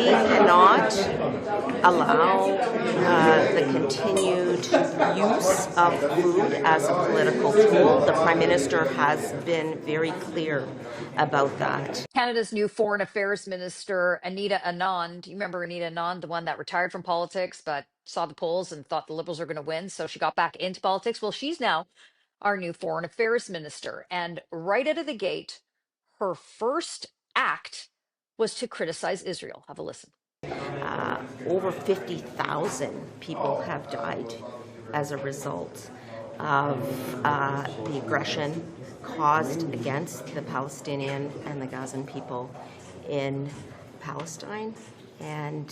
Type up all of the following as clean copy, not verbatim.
We cannot allow the continued use of food as a political tool. The Prime Minister has been very clear about that. Canada's new Foreign Affairs Minister, Anita Anand, you remember Anita Anand, the one that retired from politics but saw the polls and thought the Liberals were going to win, so she got back into politics. Well, she's now our new Foreign Affairs Minister. And right out of the gate, her first act was to criticize Israel. Have a listen. Over 50,000 people have died as a result of the aggression caused against the Palestinian and the Gazan people in Palestine. And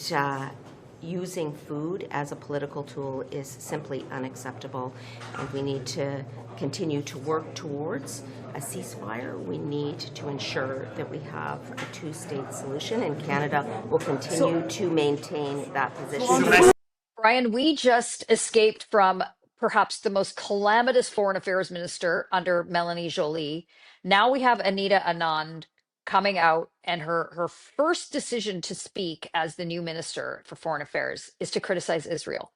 using food as a political tool is simply unacceptable. And we need to continue to work towards a ceasefire. We need to ensure that we have a two-state solution, and Canada will continue to maintain that position. Brian, we just escaped from perhaps the most calamitous foreign affairs minister under Melanie Joly. Now we have Anita Anand coming out, and her first decision to speak as the new minister for foreign affairs is to criticize Israel.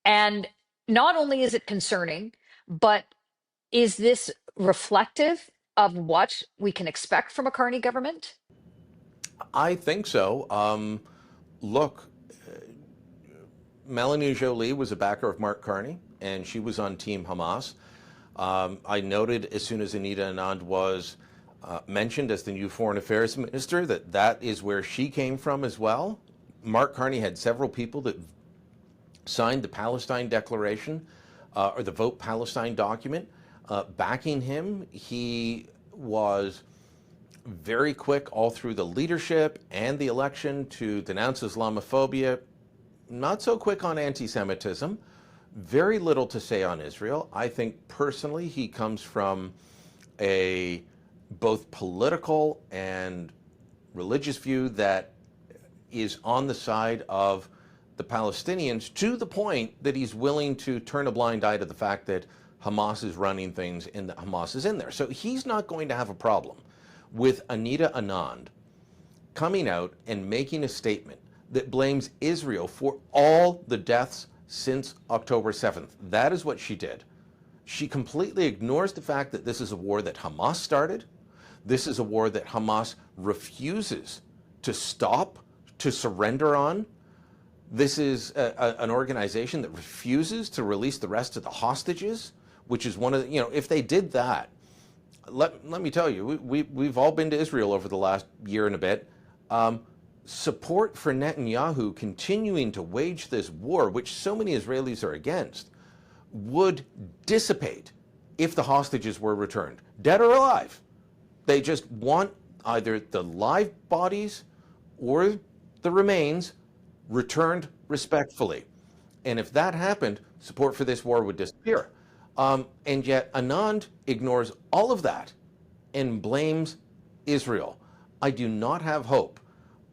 And not only is it concerning, but is this reflective of what we can expect from a Carney government? I think so. Look, Melanie Joly was a backer of Mark Carney, and she was on Team Hamas. I noted as soon as Anita Anand was mentioned as the new Foreign Affairs Minister that is where she came from as well. Mark Carney had several people that signed the Palestine Declaration or the Vote Palestine document backing him. He was very quick all through the leadership and the election to denounce Islamophobia, not so quick on anti-Semitism, very little to say on Israel. I think personally he comes from a both political and religious view that is on the side of the Palestinians, to the point that he's willing to turn a blind eye to the fact that Hamas is running things and that Hamas is in there. So he's not going to have a problem with Anita Anand coming out and making a statement that blames Israel for all the deaths since October 7th. That is what she did. She completely ignores the fact that this is a war that Hamas started. This is a war that Hamas refuses to stop, to surrender on. This is an organization that refuses to release the rest of the hostages, which is one of the, if they did that, let me tell you, we've all been to Israel over the last year and a bit. Support for Netanyahu continuing to wage this war, which so many Israelis are against, would dissipate if the hostages were returned, dead or alive. They just want either the live bodies or the remains returned respectfully. And if that happened, support for this war would disappear. And yet Anand ignores all of that and blames Israel. I do not have hope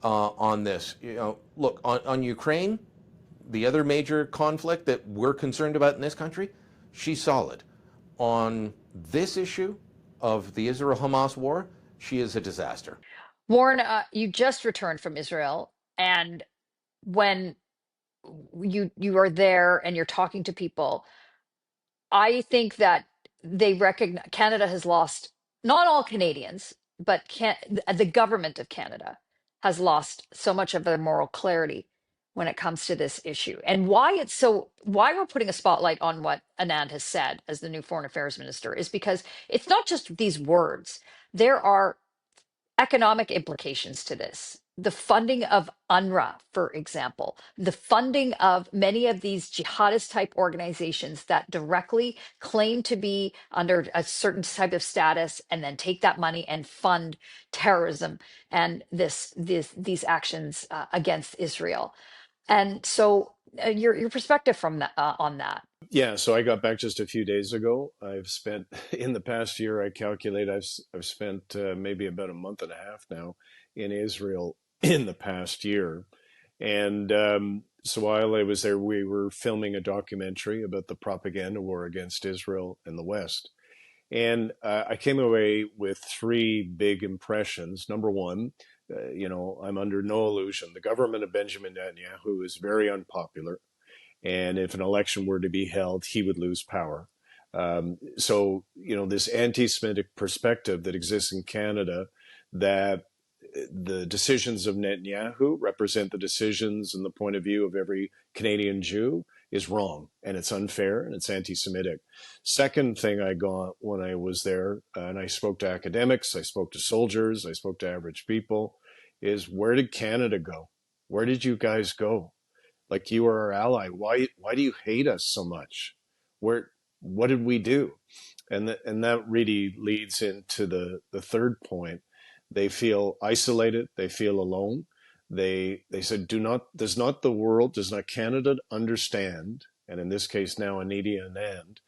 on this. Look, on Ukraine, the other major conflict that we're concerned about in this country, she's solid. On this issue of the Israel-Hamas war, she is a disaster. Warren, you just returned from Israel, and when you are there and you're talking to people, I think that they recognize Canada has lost, not all Canadians, but the government of Canada has lost so much of their moral clarity when it comes to this issue. And why we're putting a spotlight on what Anand has said as the new foreign affairs minister is because it's not just these words. There are economic implications to this. The funding of UNRWA, for example, the funding of many of these jihadist type organizations that directly claim to be under a certain type of status and then take that money and fund terrorism and these actions against Israel. And so your perspective from that, on that. Yeah, so I got back just a few days ago. I've spent in the past year, I calculate I've spent maybe about a month and a half now in Israel in the past year. And so while I was there, we were filming a documentary about the propaganda war against Israel in the West. And I came away with three big impressions. Number one, I'm under no illusion. The government of Benjamin Netanyahu is very unpopular. And if an election were to be held, he would lose power. This anti-Semitic perspective that exists in Canada, that the decisions of Netanyahu represent the decisions and the point of view of every Canadian Jew, is wrong, and it's unfair, and it's anti-Semitic. Second thing I got when I was there, and I spoke to academics, I spoke to soldiers, I spoke to average people, is where did Canada go? Where did you guys go? Like, you are our ally. Why do you hate us so much? What did we do? And that really leads into the third point. They feel isolated. They feel alone. They said, does not Canada understand? And in this case now, Anita Anand,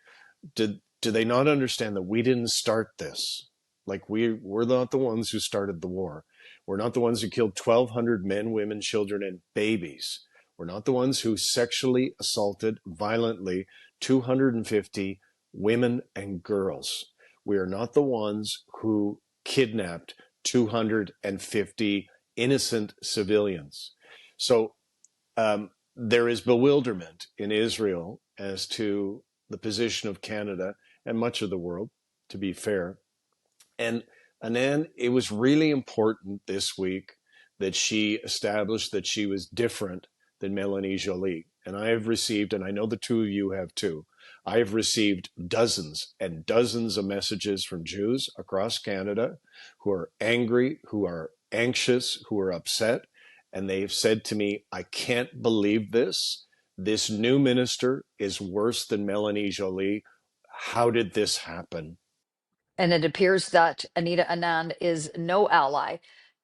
do they not understand that we didn't start this? Like, we're not the ones who started the war. We're not the ones who killed 1,200 men, women, children, and babies. We're not the ones who sexually assaulted violently 250 women and girls. We are not the ones who kidnapped 250 innocent civilians. So there is bewilderment in Israel as to the position of Canada and much of the world, to be fair. And Anand, it was really important this week that she established that she was different than Melanie Joly. And I have received, and I know the two of you have too, I have received dozens and dozens of messages from Jews across Canada who are angry, who are anxious, who are upset. And they've said to me, I can't believe this. This new minister is worse than Melanie Joly. How did this happen? And it appears that Anita Anand is no ally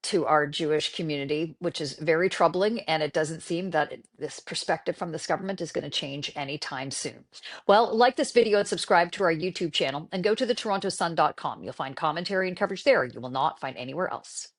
to our Jewish community, which is very troubling. And it doesn't seem that this perspective from this government is going to change anytime soon. Well, like this video and subscribe to our YouTube channel and go to the TorontoSun.com. You'll find commentary and coverage there you will not find anywhere else.